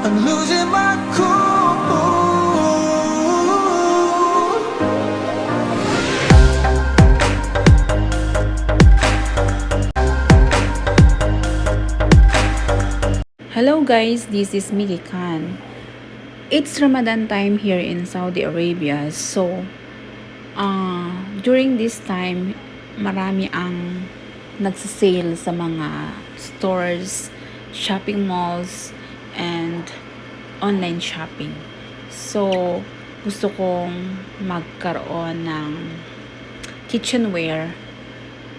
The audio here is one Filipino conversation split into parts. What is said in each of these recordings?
I'm losing my cool. Hello guys, this is Miki Khan. It's Ramadan time here in Saudi Arabia. So, during this time, marami ang nagsasale sa mga stores, shopping malls, and online shopping. So, gusto kong magkaroon ng kitchenware.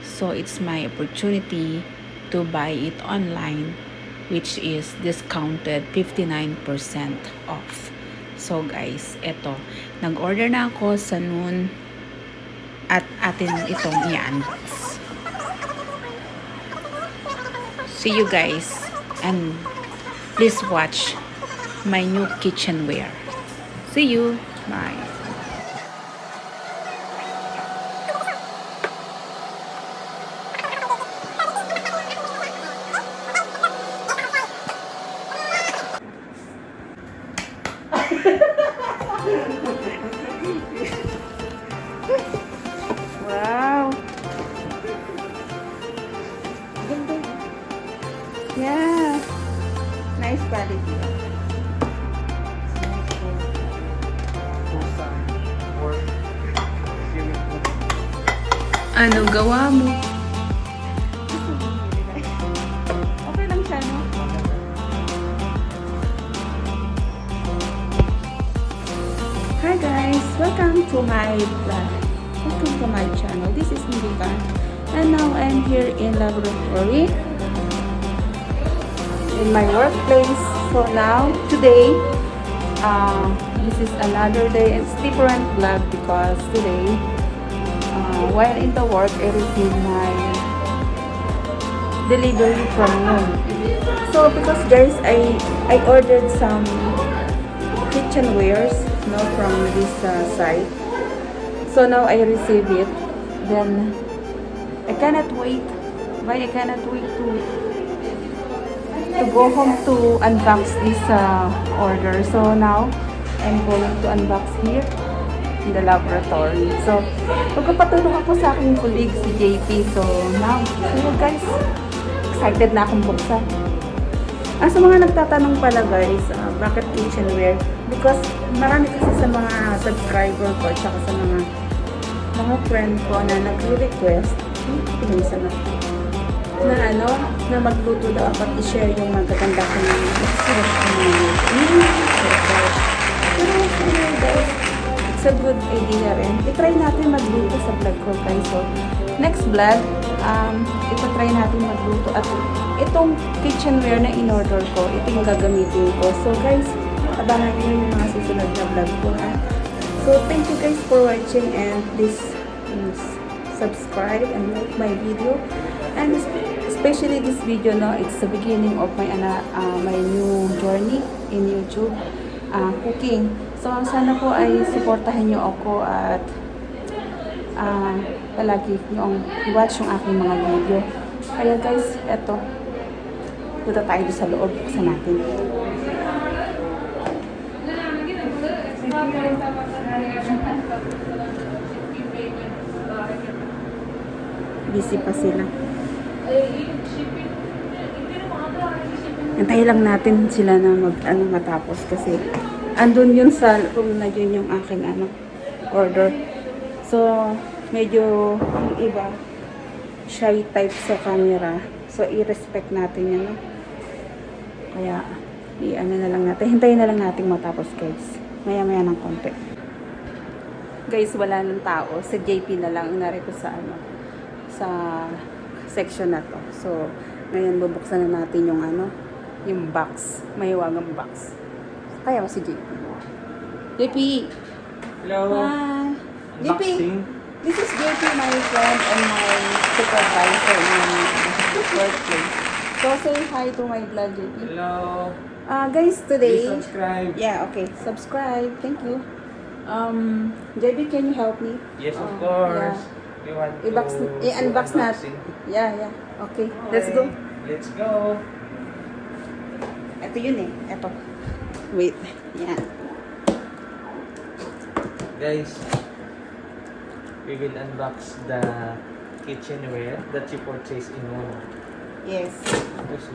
So, it's my opportunity to buy it online, which is discounted 59% off. So guys, eto, nag-order na ako sa noon at atin itong i-unbox. See you guys and please watch my new kitchenware. See you. Bye. Wow. Yeah. Nice quality. Ano gawa mo? Okay lang siya, no? Hi guys! Welcome to my vlog. Welcome to my channel. This is Milikan. And now I'm here in laboratory. In my workplace. So now, today, this is another day. It's different vlog because today, while in the work, I received my delivery from noon. So because guys, I ordered some kitchenwares, no, from this site. So now I receive it. Then I cannot wait. Why I cannot wait to go home to unbox this order. So now I'm going to unbox here in the laboratory. So magpapatulong ako sa aking colleague si JP. So now, so guys, excited na akong buksan. Sa mga nagtatanong pala guys, bakit kitchenware? Because marami kasi sa mga subscriber ko at saka sa mga friend ko na nag-request na magluto daw at i-share yung magaganda ko ng sarap ko pero guys, it's a good idea rin. I-try natin magluto sa vlog ko guys. So, next vlog, ito-try natin magluto at itong kitchenware na in-order ko, ito yung gagamitin ko. So guys, abangan nyo yung mga susunod na vlog ko ha. So thank you guys for watching and please subscribe and like my video. And especially this video, no, it's the beginning of my new journey in YouTube, cooking. So sana po ay supportahan nyo ako at palagi nyo watch yung aking mga video. Kaya guys, eto, punta tayo sa loob. Buksan natin. Busy pa sila. Antayin lang natin sila na matapos kasi andun yun sa room na yun yung aking order. So medyo yung iba shy type sa camera. So i-respect natin yun, no? Kaya na lang natin. Hintayin na lang natin matapos guys. Maya-maya ng konti. Guys, wala nang tao. Si JP na lang narito sa sa section na to. So, ngayon bubuksan na natin yung yung box. Mahiwagang box. Kaya mo si JP. JP! Hello! Hi! JP! Unboxing. This is JP, my friend and my supervisor in my workplace. So, say hi to my vlog, JP. Hello! Guys, today... Please subscribe. Yeah, okay. Subscribe. Thank you. JB, can you help me? Yes, of course. Yeah. You want to I-unbox natin. Yeah. Okay. Let's go. Let's go. Ito yun eh. Ito. Wait. Yan. Guys, we will unbox the kitchenware that you purchased in Mono. Yes.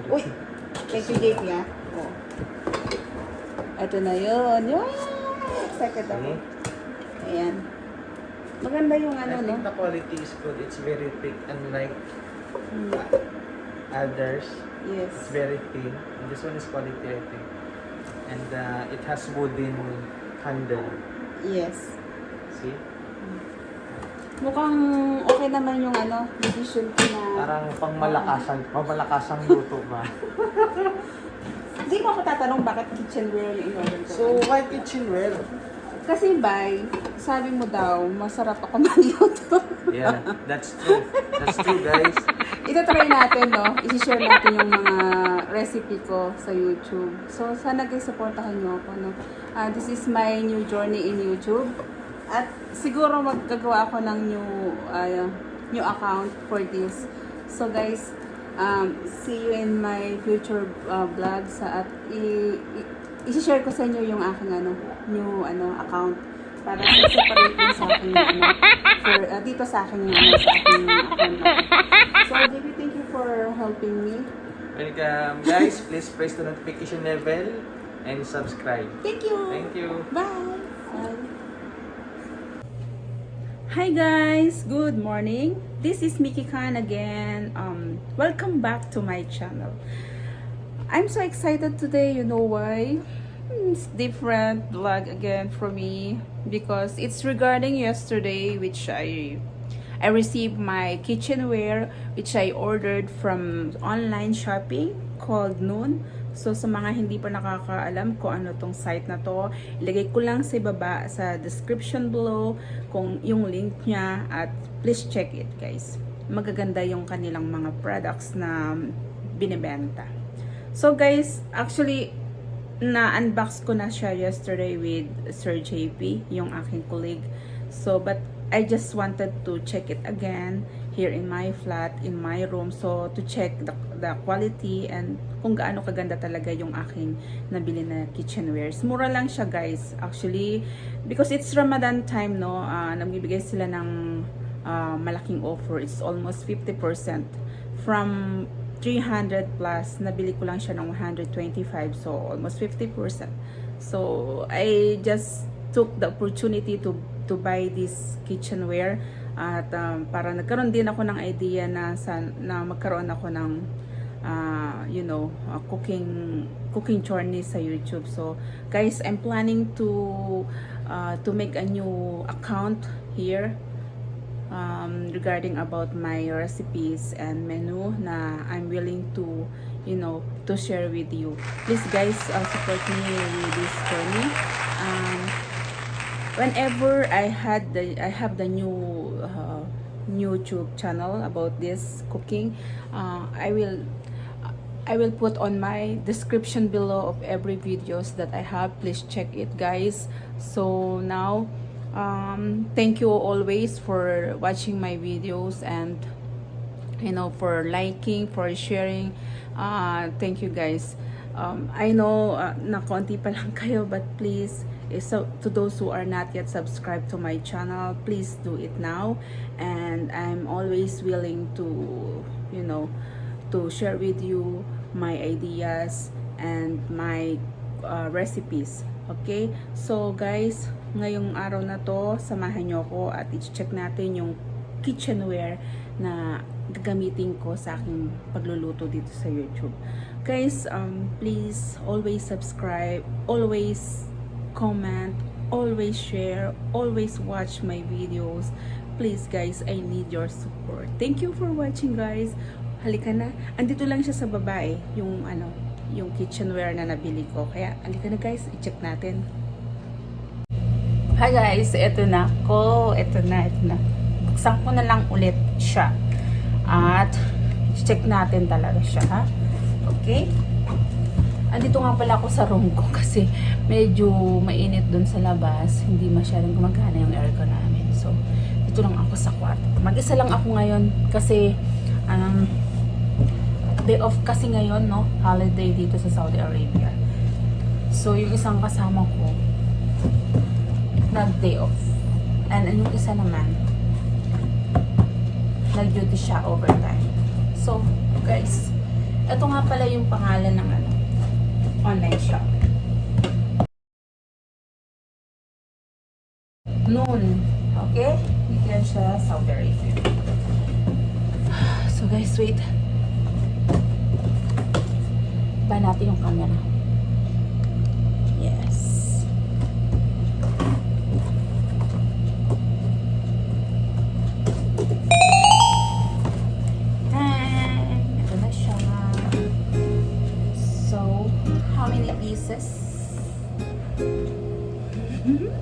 Uy! Thank you, JP, ha? Oh. Ito na yun. Wow! Excited ako. Ayan. Maganda yung ano, I no? think the quality is good. It's very thick, unlike others. Yes. It's very thin. And this one is quality, I think. And it has wooden handle. Yes. See? Mukhang okay naman yung ano, decision ko na... Parang pamalakasang luto ba? Hindi mo ako tatanong bakit kitchenware yung in-order ko. So, why kitchenware? Kasi sabi mo daw, masarap ako magluto. Yeah, that's true. That's true, guys. Ito try natin, no? I-share natin yung mga recipe ko sa YouTube. So, sana guys, supportahan nyo ako, no? This is my new journey in YouTube. At siguro magagawa ako ng new account for this. So, guys, see you in my future vlogs. At i-share ko sa inyo yung aking new account para separate din sa aking for dito sa aking sa aking account. So, JB, thank you for helping me. Welcome, guys. Please press the notification level and subscribe. Thank you. Thank you. Bye. Bye. Hi guys, good morning. This is Mickey Khan again. Welcome back to my channel. I'm so excited today. You know why? It's different vlog again for me because it's regarding yesterday, which I received my kitchenware, which I ordered from online shopping called Noon. So, sa mga hindi pa nakakaalam kung ano tong site na to, ilagay ko lang sa baba sa description below kung yung link niya at please check it guys. Magaganda yung kanilang mga products na binibenta. So guys, actually, na-unbox ko na siya yesterday with Sir JP, yung aking colleague. So, but I just wanted to check it again here in my flat, in my room. So, to check the quality and kung gaano kaganda talaga yung aking nabili na kitchenwares. Mura lang siya guys. Actually, because it's Ramadan time, no, nagbibigay sila ng malaking offer. It's almost 50%. From 300 plus, nabili ko lang siya ng 125. So, almost 50%. So, I just took the opportunity to buy this kitchenware at para nagkaroon din ako ng idea na magkaroon ako ng cooking journey sa YouTube. So guys, I'm planning to make a new account here regarding about my recipes and menu na I'm willing to to share with you. Please guys, support me with this journey. Whenever I have the new YouTube channel about this cooking, I will put on my description below of every videos that I have. Please check it guys. So now, thank you always for watching my videos and for liking, for sharing. Thank you guys. I know na konti pa lang kayo, but please, so to those who are not yet subscribed to my channel, please do it now. And I'm always willing to to share with you my ideas and my recipes. Okay, so guys, ngayong araw na to, samahan nyo ako at i-check natin yung kitchenware na gagamitin ko sa aking pagluluto dito sa YouTube. Guys, please always subscribe, always comment, always share, always watch my videos. Please guys, I need your support. Thank you for watching guys. Halika na. Andito lang siya sa baba yung kitchenware na nabili ko. Kaya halika na guys, i-check natin. Hi guys, eto na ko. Eto na. Buksan ko na lang ulit siya. At check natin talaga siya, ha? Okay? Andito nga pala ako sa room ko kasi medyo mainit dun sa labas. Hindi masyadong gumagana yung aircon namin. So, dito lang ako sa kwarto. Mag-isa lang ako ngayon kasi day off kasi ngayon, no? Holiday dito sa Saudi Arabia. So, yung isang kasama ko, nag-day off. And yung isa naman, nag-duty siya overtime. So, guys, ito nga pala yung pangalan ng online shop. Noon. Okay? Yan siya, Saudi Arabia. So, guys, wait. Ba natin yung camera. Yes. And ito na siya. So, how many pieces?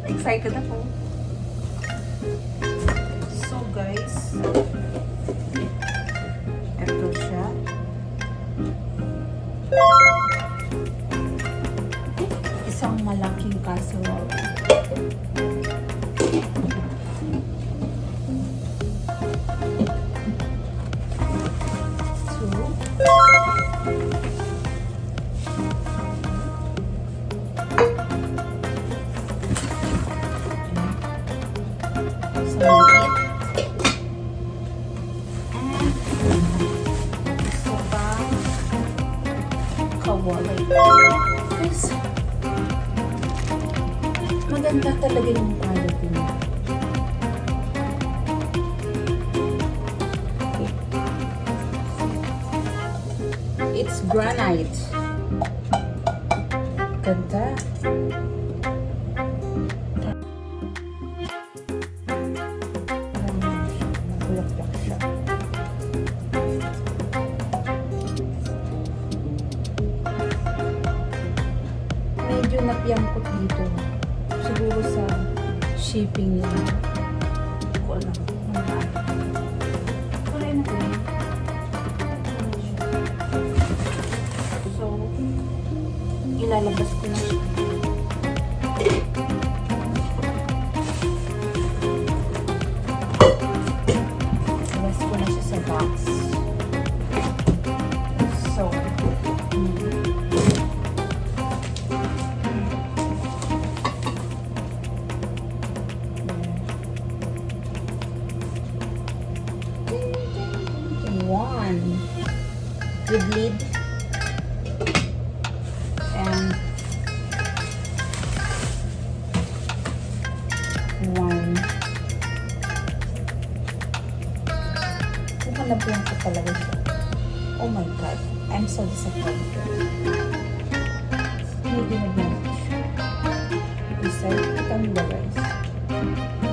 Excited ako. So, guys, ito siya. Isang malaking casserole. Guys, maganda talaga yung quality niya. It's granite. Ganda. Nabulaklak siya. Medyo napiyangkot dito. Siguro sa shipping niya. Hindi ko alam. Kulay na kulay. So, ilalabas ko na siya. Ilabas ko na siya sa box. So, one with lid and one. Hanap ko talaga siya. Oh my god, I'm so disappointed. Hindi binagyan ko siya. Isa, ito nila guys.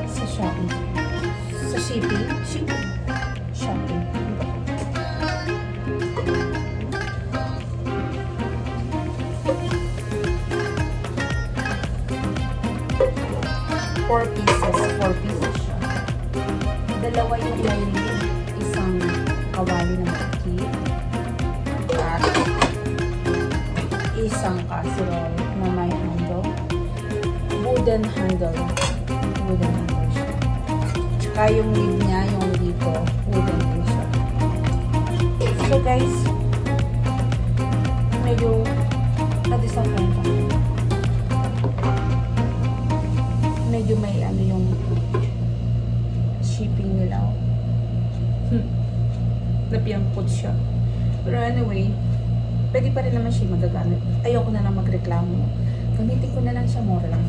Sa Shopee. Sa shipping. Shopping. Four pieces siya. Dalawa yung may lid, isang kawali na malaki, at isang casserole na may handle. Wooden handle siya. Tsaka yung lid niya, yung dito, wooden din siya. So guys, medyo na-disappoint ako. Medyo may yung shipping nila. Napiyangkot siya. Pero anyway, pwede pa rin naman siya magagamit. Ayoko na lang magreklamo. Gamitin ko na lang siya, mura lang.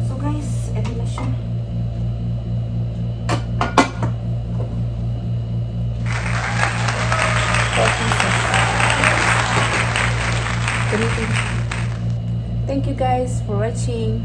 So guys, eto na siya. Thank you guys for watching.